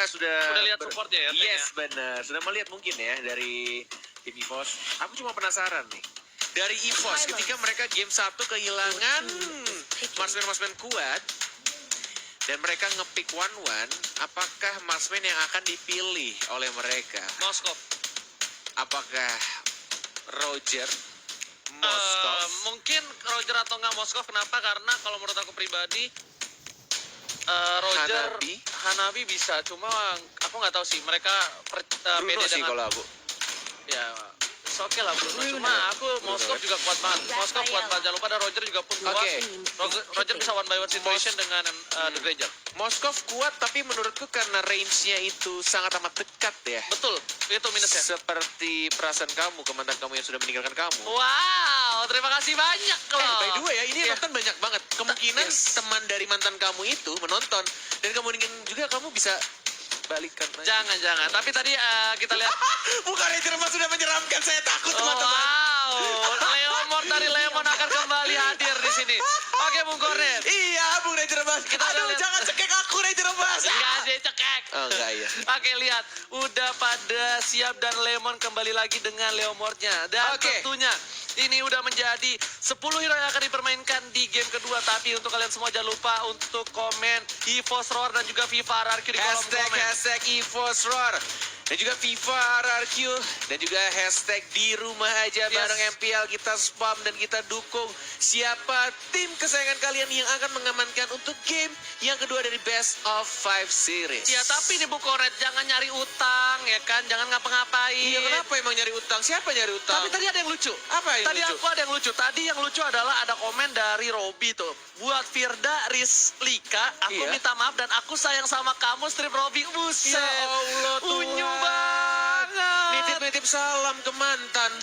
sudah lihat supportnya ya. Yes, benar. Sudah melihat mungkin ya dari tim EVOS. Aku cuma penasaran nih. Dari EVOS ketika mereka game 1 kehilangan marksman kuat dan mereka ngepick 1-1, apakah marksman yang akan dipilih oleh mereka? Moskov. Apakah Roger, Moskov? Mungkin Roger atau nggak Moskov. Kenapa? Karena kalau menurut aku pribadi Roger, Hanabi bisa. Cuma aku nggak tahu sih. Mereka Bruno pede sih dengan, kalau aku. ya oke lah Bruno. Cuma aku Moskov juga kuat banget. Moskov kuat banget. Jangan lupa ada Roger juga pun kuat. Roger bisa one by one situation dengan The Granger. Moskov kuat, tapi menurutku karena range-nya itu sangat amat dekat ya. Betul, itu minusnya. Seperti perasaan kamu ke mantan kamu yang sudah meninggalkan kamu. Wow, terima kasih banyak loh. By the way ya, ini nonton banyak banget. Kemungkinan teman dari mantan kamu itu menonton. Dan kemungkinan juga kamu bisa balikan. Jangan. Tapi tadi kita lihat. Bukan Ranger Mas sudah menyeramkan, saya takut teman-teman. Wow, Leomord dari Lemon akan kembali hadir di sini. Oke, Bung Kornet. Iya, Bung Ranger Mas. Aduh, jangan cekek aku Ranger Mas. Enggak sih, cekek. Oh, enggak ya. Oke, lihat. Udah pada siap dan Lemon kembali lagi dengan Leomordnya. Dan tentunya ini udah menjadi 10 hero yang akan dipermainkan di game kedua. Tapi untuk kalian semua jangan lupa untuk komen EVOS Roar dan juga FIFA RRQ di kolom komen. Hashtag EVOS Roar. Dan juga FIFA RRQ. Dan juga hashtag di rumah aja bareng MPL. Kita spam dan kita dukung siapa tim kesayangan kalian yang akan mengamankan untuk game yang kedua dari Best of 5 Series. Ya tapi nih Bu Kornet, jangan nyari utang ya kan, jangan ngapa-ngapain. Iya, kenapa emang nyari utang? Siapa nyari utang? Tapi tadi ada yang lucu. Apa yang tadi lucu? Aku ada yang lucu. Tadi yang lucu adalah ada komen dari Robi tuh. Buat Firda Rislika, aku minta maaf dan aku sayang sama kamu, strip Robi. Buset. Ya Allah Tuhan. Unyu banget. Nitip-nitip salam ke mantan.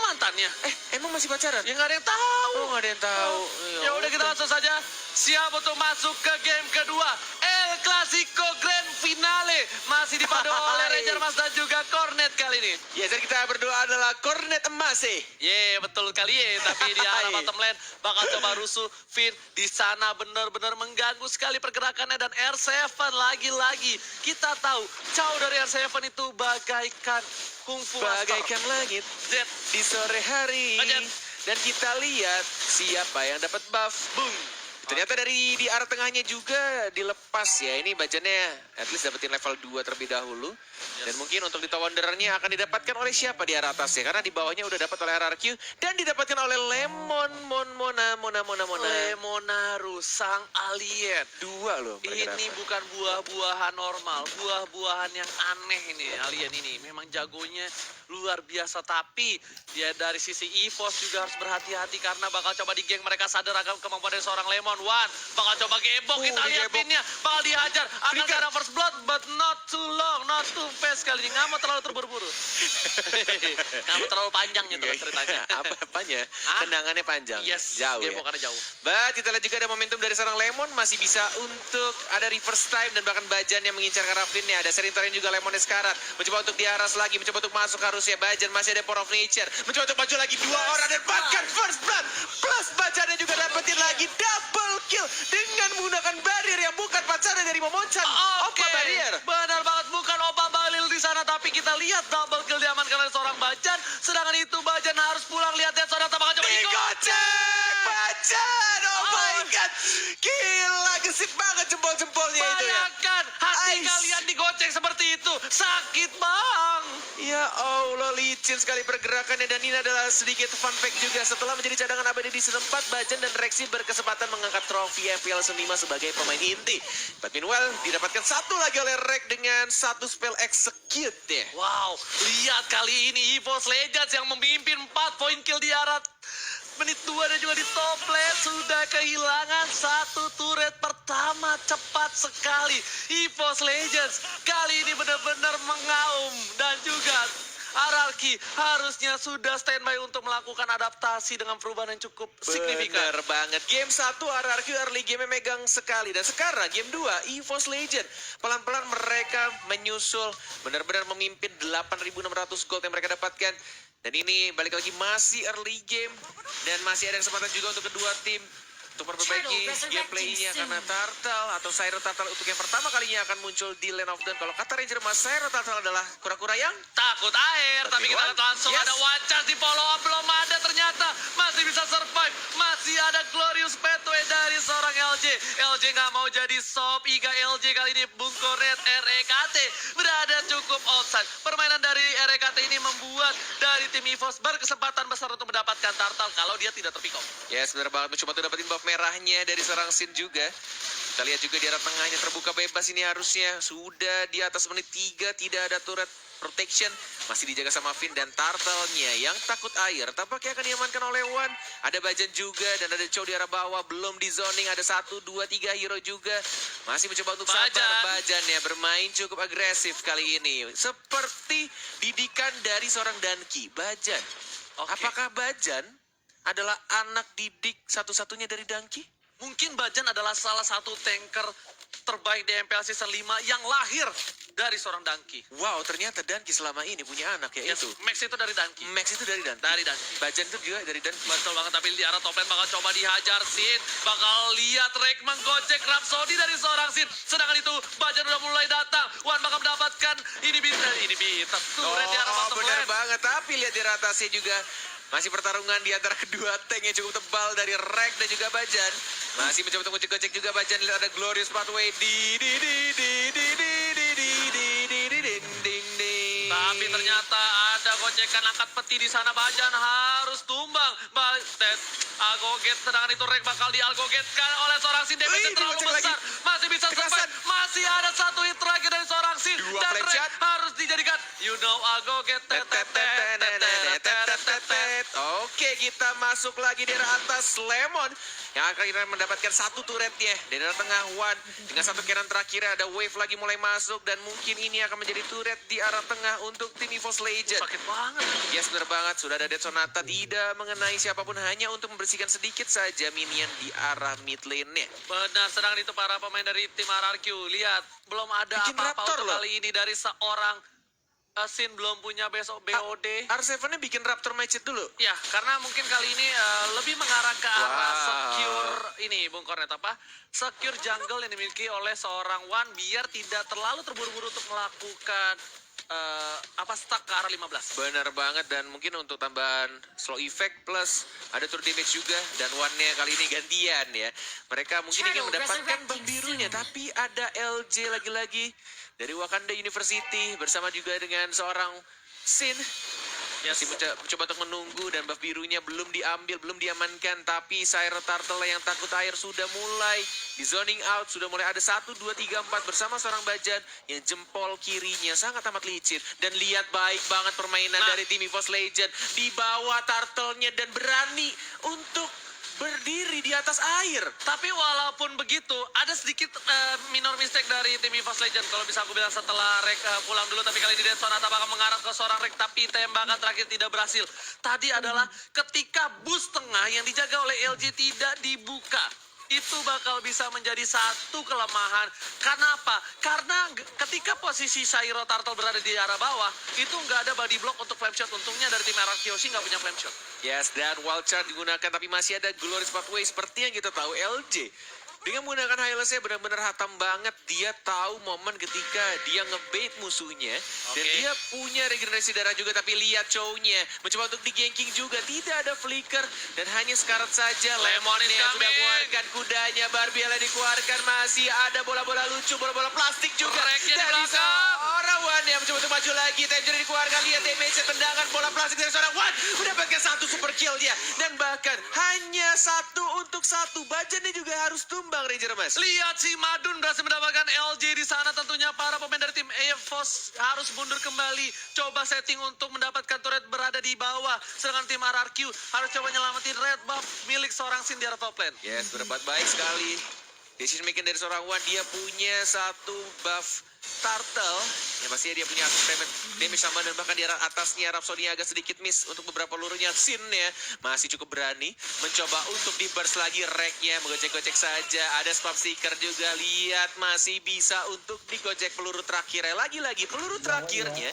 Mantannya? Emang masih pacaran? Ya nggak ada yang tahu. Oh, nggak ada yang tahu. Ya udah, kita langsung saja siap untuk masuk ke game kedua. El Clasico Grand Finale masih dipandu oleh Ranger Mas dan juga Kornet kali ini. Ya, jadi kita berdoa adalah Kornet emas sih. Betul kali ya. Tapi di arah bottom lane bakal coba rusuh. Finn di sana benar-benar mengganggu sekali pergerakannya, dan R7 lagi-lagi kita tahu Chow dari R7 itu bagaikan kungfu bagaikan langit di sore hari. Dan kita lihat siapa yang dapat buff. Boom. Ternyata dari di arah tengahnya juga dilepas ya. Ini bajannya at least dapetin level 2 terlebih dahulu. Dan mungkin untuk di Wanderer-nya akan didapatkan oleh siapa di arah atas ya. Karena di bawahnya udah dapat oleh RRQ. Dan didapatkan oleh Lemon. Lemonaru, sang alien. 2 loh. Ini bukan buah-buahan normal. Buah-buahan yang aneh ini, alien ini. Memang jagonya luar biasa. Tapi dia dari sisi EVOS juga harus berhati-hati. Karena bakal coba di geng mereka sadar akan kemampuan dari seorang Lemon. Bakal coba gebok, kita lihat pinnya. Bakal dihajar. Akan ada first blood, but not too long, not too fast kali ini. Nggak mau terlalu terburu-buru. Nggak mau terlalu panjang gitu ceritanya. Apanya? Tendangannya panjang. Jauh ya. Gebokannya jauh. But kita lihat juga ada momentum dari seorang Lemon. Masih bisa untuk ada reverse time. Dan bahkan Bajan yang mengincar ke arah Flynn-nya. Ada Serintarin juga Lemonnya sekarang. Mencoba untuk diaras lagi. Mencoba untuk masuk harusnya. Bajan masih ada Power of Nature. Mencoba untuk maju lagi 2 orang. Dan bahkan first blood. Plus Bajannya juga dapetin lagi double kill. Dengan menggunakan barrier yang bukan pacarnya dari Momochan. Opa barrier. Benar banget, bukan Opa Balil di sana. Tapi kita lihat double kill diamankan oleh seorang Bajan. Sedangkan itu Bajan harus pulang. Lihat seorang bakal coba digocek. Bajan. Oh my god. Gila, gesit banget jempol-jempolnya itu ya. Bayangkan hati kalian digocek seperti itu. Sakit bang. Ya Allah, licin sekali pergerakannya. Dan ini adalah sedikit fun fact juga. Setelah menjadi cadangan abadi di season 4, Bajan dan Rexy berkesempatan mengangkat trofi MPL Season 5 sebagai pemain inti. But meanwhile, didapatkan satu lagi oleh Rex dengan satu spell execute ya. Wow, lihat kali ini EVOS Legends yang memimpin 4 poin kill di arah menit 2 dan juga di top lane sudah kehilangan satu turret pertama. Cepat sekali EVOS Legends kali ini benar-benar mengaum, dan juga RRQ harusnya sudah standby untuk melakukan adaptasi dengan perubahan yang cukup signifikan. Bener banget. Game 1 RRQ early game megang sekali. Dan sekarang game 2 EVOS Legend. Pelan-pelan mereka menyusul. Benar-benar memimpin 8.600 gold yang mereka dapatkan. Dan ini balik lagi masih early game. Dan masih ada kesempatan juga untuk kedua tim. untuk memperbaiki gameplaynya karena Turtle atau Siren Turtle untuk yang pertama kalinya akan muncul di Land of Dawn. Kalau kata Ranger Mas, Siren Turtle adalah kura-kura yang Takut air, tapi kita lihat langsung Yes. ada one chance di follow up, belum ada ternyata, masih bisa survive, masih ada glorious pathway dari seorang LJ. LJ nggak mau jadi sop, Iga LJ kali ini Bung Koret REKT berada cukup outside. Permainan dari REKT ini membuat dari tim EVOS berkesempatan besar untuk mendapatkan Turtle kalau dia tidak terpikok. yes, benar banget, mencoba untuk dapetin buff merahnya dari seorang Sin juga. Kita lihat juga di arah tengahnya terbuka bebas ini harusnya. Sudah di atas menit 3, tidak ada turret protection. Masih dijaga sama Finn dan Turtle-nya yang takut air. Tampaknya akan diamankan oleh Wan. Ada Bajan juga dan ada Chow di arah bawah. Belum di zoning, ada 1, 2, 3 hero juga. Masih mencoba untuk sabar. Bajan ya bermain cukup agresif kali ini. Seperti didikan dari seorang Danki. Bajan. Oke. Apakah Bajan adalah anak didik satu-satunya dari Danki? Mungkin Bajan adalah salah satu tanker terbaik di MPL Season 5 yang lahir dari seorang Danki. Wow, ternyata Danki selama ini punya anak ya Yes, itu. Max itu dari Danki. Max itu dari Danki. Dari Danki. Bajan itu juga dari Danki. Betul banget, tapi di arah top lane bakal coba dihajar Sin. Bakal lihat Rek menggocek Rhapsody dari seorang Sin. Sedangkan itu Bajan udah mulai datang. Wan bakal mendapatkan ini bisa turret di arah bottom benar lane. banget. Tapi lihat di atasnya juga masih pertarungan di antara kedua tank yang cukup tebal dari Rek dan juga Bajan. Masih mencoba untuk ngecek juga Bajan. Lihat ada Glorious Pathway Tapi ternyata ada gocekan angkat peti di sana. Bajan harus tumbang. Algoget, sedangkan itu Rek bakal dialgogetkan oleh seorang Sin. Damage Wih, terlalu digocek besar. lagi. Masih bisa survive. Kekerasan. Masih ada satu hit terakhir dari seorang Sin. Dua Dan flame Rek shot. harus dijadikan you know algoget. Oke, kita masuk lagi dari atas Lemon yang akan kita mendapatkan satu turretnya dari arah tengah Wan dengan satu cannon terakhir. Ada wave lagi mulai masuk dan mungkin ini akan menjadi turret di arah tengah untuk tim EVOS Legend. Sakit banget. Yes, benar banget. Sudah ada Dead Sonata tidak mengenai siapapun, hanya untuk membersihkan sedikit saja minion di arah mid lane-nya. Benar, sedang itu para pemain dari tim RRQ. Lihat, belum ada Bikin apa-apa Raptor untuk loh. kali ini dari seorang Sin. Belum punya besok BOD. R7-nya bikin Raptor Match dulu. Ya, karena mungkin kali ini lebih mengarah ke arah Wow. secure ini, Bung Kornet, apa? Secure jungle yang dimiliki oleh seorang Wan biar tidak terlalu terburu-buru untuk melakukan stuck ke arah 15. Benar banget, dan mungkin untuk tambahan slow effect plus ada turret damage juga, dan one-nya kali ini gantian ya. Mereka mungkin ingin mendapatkan buff birunya, tapi ada LJ lagi-lagi dari Wakanda University bersama juga dengan seorang Sin. Yes. Masih mencoba untuk menunggu dan buff birunya belum diambil, belum diamankan. Tapi Siren Turtle yang takut air sudah mulai di zoning out. Sudah mulai ada 1, 2, 3, 4 bersama seorang Bajan yang jempol kirinya sangat amat licin. Dan lihat baik banget permainan dari tim EVOS Legend. Di bawah Turtle-nya dan berani untuk berdiri di atas air. Tapi walaupun begitu, ada sedikit minor mistake dari tim EVOS Legend. Kalau bisa aku bilang setelah Rek pulang dulu, tapi kali ini Dead Sonata bakal mengarah ke seorang Rek, tapi tembakan terakhir tidak berhasil. Tadi adalah ketika boost tengah yang dijaga oleh LG tidak dibuka. Itu bakal bisa menjadi satu kelemahan. Kenapa? Karena ketika posisi Shiro Turtle berada di arah bawah, itu nggak ada body block untuk flame shot. Untungnya dari tim RRQ Kyoshi nggak punya flame shot. Yes, dan wild charge digunakan, tapi masih ada Glorious Pathway. Seperti yang kita tahu, LJ dengan menggunakan Hylasnya benar-benar hatam banget. Dia tahu momen ketika dia ngebait musuhnya. Dan Oke. dia punya regenerasi darah juga. Tapi lihat Chow-nya mencoba untuk di-ganking juga. Tidak ada flicker. Dan hanya sekarat saja. Lemon is yang sudah coming. mengeluarkan kudanya. Barbiela dikeluarkan. Masih ada bola-bola lucu, bola-bola plastik juga. Correctnya di Dari belakang. seorang Wan yang mencoba untuk maju lagi. Temjeri dikeluarkan. Lihat damage tendangan bola plastik dari seorang Wan. Mendapatkan satu super kill dia. Dan bahkan hanya 1 untuk 1. Bajannya juga harus tumbang, Ranger Mas. Lihat si Madun berhasil mendapatkan LJ di sana. Tentunya para pemain dari tim EVOS harus mundur kembali. Coba setting untuk mendapatkan turret berada di bawah. Sedangkan tim RRQ harus coba nyelamatin red buff milik seorang Sin di arah top lane. Yes, berbuat baik sekali. Decision making dari seorang Wan. Dia punya satu buff Turtle. Ya pastinya dia punya damage sama dan bahkan di arah atasnya Rhapsody agak sedikit miss untuk beberapa pelurunya. Sin-nya masih cukup berani mencoba untuk di burst lagi rack-nya, menggocek-gocek saja. Ada spam sticker juga, lihat masih bisa untuk digocek peluru terakhirnya. Lagi-lagi peluru terakhirnya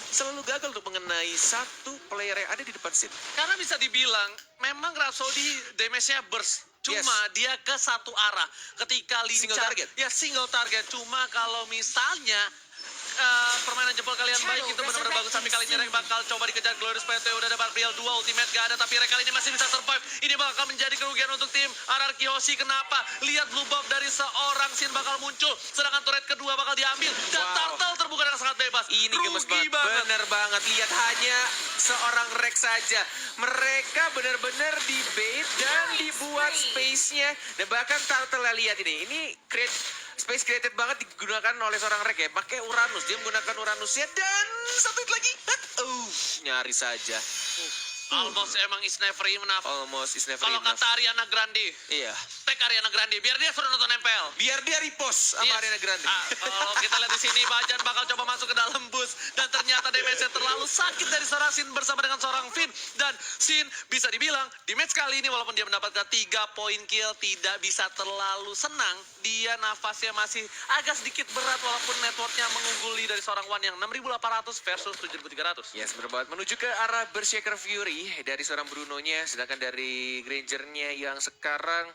selalu gagal untuk mengenai satu player yang ada di depan Sin. Karena bisa dibilang memang Rhapsody damage-nya burst. Cuma dia ke satu arah. Ketika lincah, Single target. ya single target. Cuma kalau misalnya permainan jempol kalian baik, itu benar-benar bagus. Tapi kali ini Rek bakal coba dikejar Glorious PT. Udah ada Barbriel 2, ultimate gak ada. Tapi Rek kali ini masih bisa survive. Ini bakal menjadi kerugian untuk tim RRQ Hoshi. Kenapa? Lihat blue buff dari seorang Sin bakal muncul. Sedangkan turret kedua bakal diambil. Dan Turtle terbuka dengan sangat bebas. Ini gemes Rugi banget. Bener banget. Lihat hanya seorang Rex saja. Mereka benar-benar di bait dan dibuat space-nya. Dan bahkan Turtle lihat ini. Ini space created banget digunakan oleh seorang Rex ya. Pakai Uranus. Dia menggunakan Uranusnya dan satu hit lagi. Nyari saja. Almost emang is never enough. Almost is never Kalau enough. kata Ariana Grande, Iya. tag Ariana Grande biar dia suruh nonton MPL. Biar dia repost sama Yes. Ariana Grande. Kalau kita lihat di sini Bajan bakal coba masuk ke dalam bus dan ternyata damage-nya terlalu sakit dari seorang Sin bersama dengan seorang Finn, dan Sin bisa dibilang di match kali ini walaupun dia mendapatkan 3 poin kill tidak bisa terlalu senang. Dia nafasnya masih agak sedikit berat walaupun networknya mengungguli dari seorang Wan yang 6.800 versus 7.300. Yes, bener banget. Menuju ke arah Berserker Fury dari seorang Bruno-nya, sedangkan dari Granger-nya yang sekarang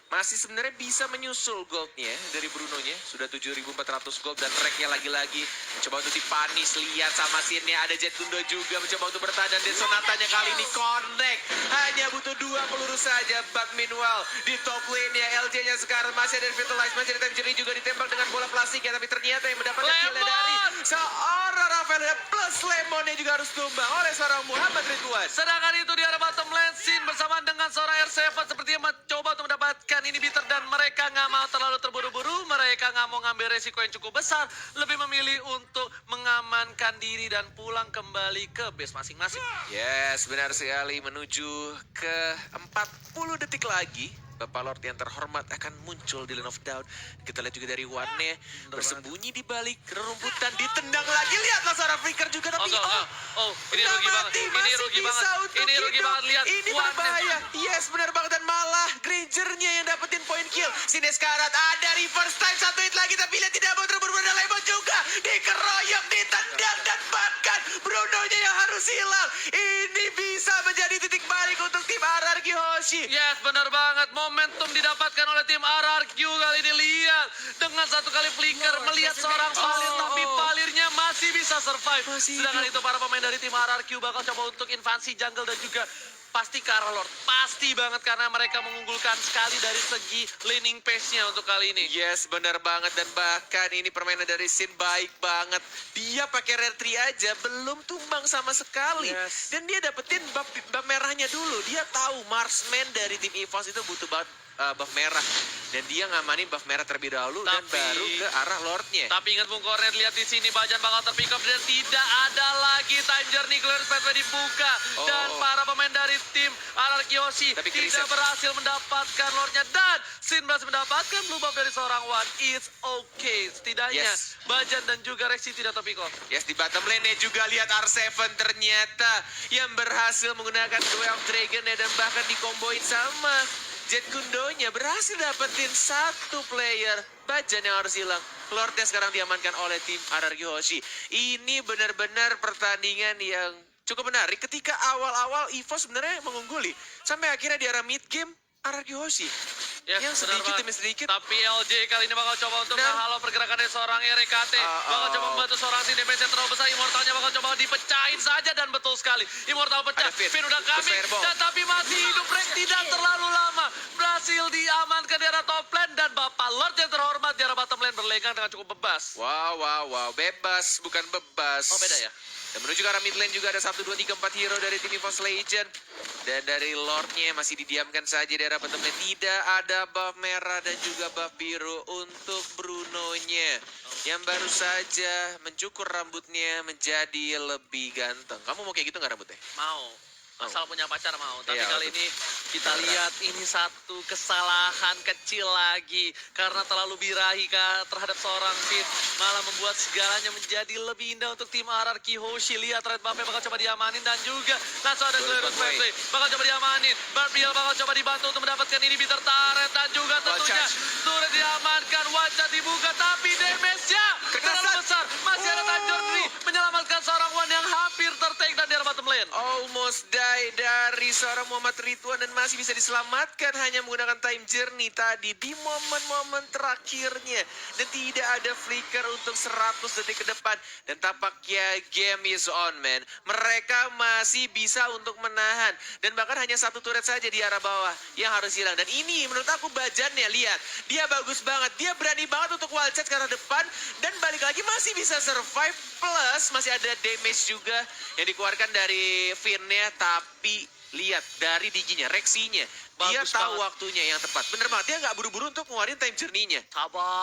masih sebenarnya bisa menyusul gold-nya dari Bruno-nya. Sudah 7.400 gold dan rack-nya lagi-lagi mencoba untuk dipanis. Lihat sama Sin-nya, ada Jet Gundo juga mencoba untuk bertahan dan Sonatanya kali ini connect. Hanya butuh 2 peluru saja. But meanwhile, di top lane-nya LJ-nya sekarang masih ada Vitalize, masih ada Time Journey juga ditembak dengan bola plastik ya. Tapi ternyata yang mendapatkan kill dari seorang Rafael plus Lemonnya juga harus tumbang oleh seorang Muhammad Ridwan. Sedangkan itu di arah bottom lane, Sin bersamaan dengan seorang R7 sepertinya mencoba untuk mendapatkan ini bitter dan mereka nggak mau terlalu terburu-buru, mereka nggak mau ngambil resiko yang cukup besar, lebih memilih untuk mengamankan diri dan pulang kembali ke base masing-masing. Yes, benar sekali. Menuju ke 40 detik lagi, Bapak Lord yang terhormat akan muncul di Lane of Doubt. Kita lihat juga dari Wane bersembunyi di balik rerumputan, ditendang lagi. Lihatlah seorang flicker juga, tapi Ini nggak rugi banget. mati, Ini masih rugi bisa banget. untuk Ini rugi hidup. banget, lihat. Ini Wane. berbahaya. Yes, benar banget, dan malah Granger-nya yang dapetin poin kill. Sines Karat ada reverse time, satu hit lagi, tapi lihat tidak mau terburu-buru. Ada Lemon juga dikeroyok, ditendang, dan bahkan Bruno-nya yang harus hilang. Ini bisa menjadi titik balik untuk tim RRQ Hoshi. Yes, benar banget. Momentum didapatkan oleh tim RRQ kali ini. Lihat, dengan satu kali flicker melihat seorang Valir, tapi Valirnya masih bisa survive. Sedangkan itu para pemain dari tim RRQ bakal coba untuk invasi jungle dan juga pasti ke arah Lord. Pasti banget karena mereka mengunggulkan sekali dari segi laning pace-nya untuk kali ini. Yes, benar banget, dan bahkan ini permainan dari Sin baik banget. Dia pakai rare tree aja belum tumbang sama sekali. Yes. Dan dia dapetin buff merahnya dulu. Dia tahu marksman dari tim EVOS itu butuh banget buff merah. Dan dia ngamanin buff merah terlebih dahulu dan baru ke arah Lordnya. Tapi ingat Bung Kornet, lihat di sini Bajan bakal terpick up dan tidak ada lagi time journey. Glorious Pathway dibuka dan para pemain dari tim RRQ Hoshi Tapi tidak berhasil mendapatkan Lordnya, dan Sin berhasil mendapatkan blue buff dari seorang Wan. It's okay. Setidaknya Bajan dan juga Rexy tidak terpick up. Yes, di bottom lane-nya juga lihat R7 ternyata yang berhasil menggunakan 12 Dragon dan bahkan dikomboin sama Jet Gundonya, berhasil dapetin satu player. Bajan yang harus hilang. Lordnya sekarang diamankan oleh tim RRQ Hoshi. Ini benar-benar pertandingan yang cukup menarik ketika awal-awal EVOS sebenarnya mengungguli. Sampai akhirnya di arah mid game RRQ Hoshi. Yes, Yang benar sedikit banget. demi sedikit. Tapi LJ kali ini bakal coba untuk menghalau pergerakan dari seorang RKT. Bakal coba membantu seorang Sin, damage yang terlalu besar. Immortalnya bakal coba dipecahin saja, dan betul sekali. Immortal pecah, Finn udah kami, dan tapi masih hidup. Break tidak terlalu lama. Berhasil diamankan di arah top lane, dan Bapak Lord yang terhormat di arah bottom lane berlegang dengan cukup bebas. Wow. Bebas, bukan bebas. Oh, beda ya? Dan menuju ke arah mid lane juga ada 1, 2, 3, 4 hero dari tim EVOS Legend. Dan dari Lordnya masih didiamkan saja di arah bottom lane. Tidak ada buff merah dan juga buff biru untuk Bruno-nya. Yang baru saja mencukur rambutnya menjadi lebih ganteng. Kamu mau kayak gitu nggak rambutnya? Mau. Asal punya pacar mau. Tapi Iya, kali ini Kita lihat ini satu kesalahan kecil lagi karena terlalu birahi terhadap seorang Sin, malah membuat segalanya menjadi lebih indah untuk tim RRQ Hoshi. Lihat Red Buff bakal coba diamanin dan juga langsung ada Glorious Pathway bakal coba diamanin. Barbiel bakal coba dibantu untuk mendapatkan ini bitter turret dan juga tentunya turret diamankan, wajah dibuka tapi damage-nya terlalu besar. Masih ada Time Journey menyelamatkan seorang Wan yang hampir tertake dan di arah bottom lane. Almost die dari seorang Muhammad Ridwan dan masih bisa diselamatkan hanya menggunakan Time Journey tadi di momen-momen terakhirnya. Dan tidak ada flicker untuk 100 detik ke depan. Dan tampaknya game is on, man. Mereka masih bisa untuk menahan. Dan bahkan hanya satu turret saja di arah bawah yang harus hilang. Dan ini menurut aku Bajannya, lihat. Dia bagus banget. Dia berani banget untuk wild charge ke arah depan. Dan balik lagi masih bisa survive. Plus masih ada damage juga yang dikeluarkan dari Finn-nya. Tapi lihat dari diginya, reaksinya. Dia Bagus tahu banget. waktunya yang tepat. Bener banget, dia nggak buru-buru untuk ngeluarin time journey-nya.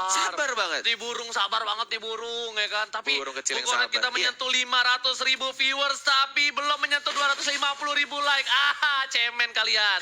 Sabar banget. di burung, sabar banget di burung ya kan. Tapi Burung kecil yang bukan sabar, kita iya. menyentuh 500.000 viewers tapi belum menyentuh 250.000 like. Cemen kalian.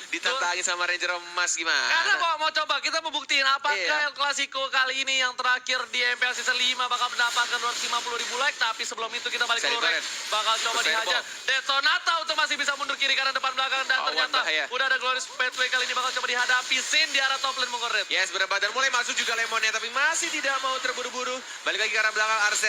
Ditantangin sama Ranger emas gimana? Karena mau coba kita mau buktiin apakah Iya. El Clasico kali ini yang terakhir di MPL Season 5 bakal mendapatkan 250.000 like. Tapi sebelum itu kita balik ke Bisa Lurek, digoreng. bakal coba Terus dihajar. Dead Sonata untuk masih bisa mundur kiri kanan depan belakang dan Awan ternyata bahaya. udah ada Glorious Pathway kali ini bakal coba dihadapi Sin di arah top lane Mongol Red. Yes, berapa dan mulai masuk juga Lemonnya, tapi masih tidak mau terburu-buru. Balik lagi ke arah belakang R7,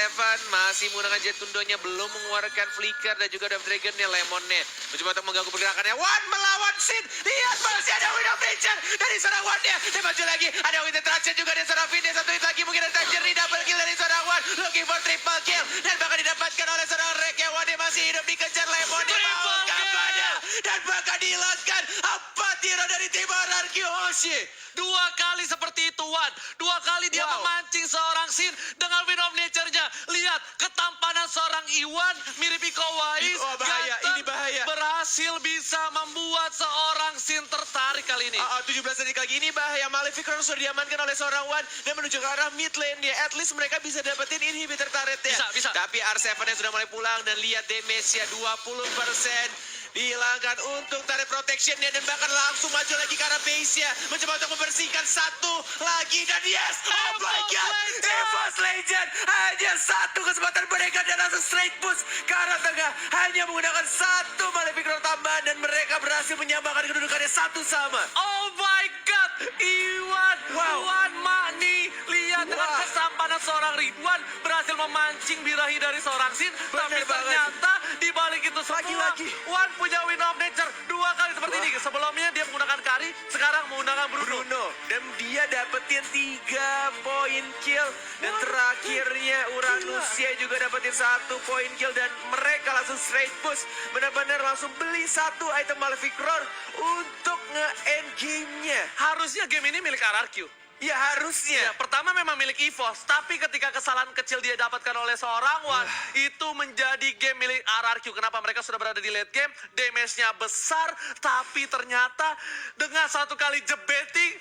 masih menggunakan Jet Kundonya, belum mengeluarkan Flicker dan juga Death Dragon-nya. Lemonnya mencoba untuk mengganggu pergerakannya. Wan melawan Sin, lihat masih ada Wind of Nature dari seorang Wan-nya. Dia maju lagi, ada Wind of Traction juga dari seorang Finn. Satu hit lagi, mungkin ada Time Journey, double kill dari seorang Wan. Looking for triple kill, dan bahkan didapatkan oleh seorang Rek yang Wan masih hidup dikejar Lemonnya. Mau kampanye, dan bahkan dihilangkan 4 hero dari tim RRQ Hoshi. 2 kali seperti itu Wan. 2 kali dia Wow. memancing seorang Sin dengan Wind of Nature-nya. Lihat ketampanan seorang Iwan mirip Iko Uwais. Oh, bahaya, Ganteng, ini bahaya. berhasil bisa membuat seorang Sin tertarik kali ini. 17 detik lagi ini bahaya. Malefic Crown sudah diamankan oleh seorang Wan dan menuju ke arah mid lane-nya. At least mereka bisa dapetin inhibitor turret-nya. Bisa. Tapi R7-nya sudah mulai pulang dan lihat damage-nya 20%. Dihilangkan untuk turret protection-nya dan bahkan langsung maju lagi ke arah base-nya. Mencoba untuk membersihkan satu lagi dan yes! Oh my god! EVOS Legend! Hanya satu kesempatan mereka dan langsung straight push ke arah tengah. Hanya menggunakan satu Malefic Crown tambahan dan mereka berhasil menyamakan kedudukannya 1-1. Oh my god, Iwan, Wow. Wan Makni, lihat dengan Wah. kesampanan seorang Ridwan berhasil memancing birahi dari seorang Sin, tapi Bener banget. ternyata di balik itu semua Lagi-lagi. Wan punya Wind of Nature 2 kali seperti ini. Sebelumnya dia menggunakan Kari, sekarang menggunakan Bruno. Dan dia dapetin 3 poin kill. Dan terakhirnya Uranusnya juga dapetin 1 poin kill. Dan mereka langsung straight push. Benar-benar langsung beli 1 item Malefic Roar untuk nge-end game-nya. Harusnya game ini milik RRQ. Ya harusnya. Ya, pertama memang milik EVOS, tapi ketika kesalahan kecil dia dapatkan oleh seorang Wan, itu menjadi game milik RRQ. Kenapa mereka sudah berada di late game, damage-nya besar, tapi ternyata dengan satu kali jebeting,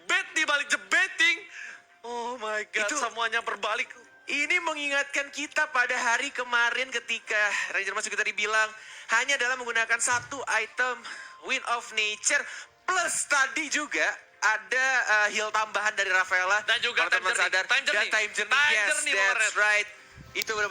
bet di balik jebeting, oh my god, semuanya berbalik. Ini mengingatkan kita pada hari kemarin ketika Ranger Mas kita dibilang hanya dalam menggunakan 1 item Wind of Nature plus tadi juga ada heal tambahan dari Rafaela Dan juga kalau teman Time Journey. sadar Time Journey. dan Time Journey. Time Yes, Journey, that's Moret. right. Itu benar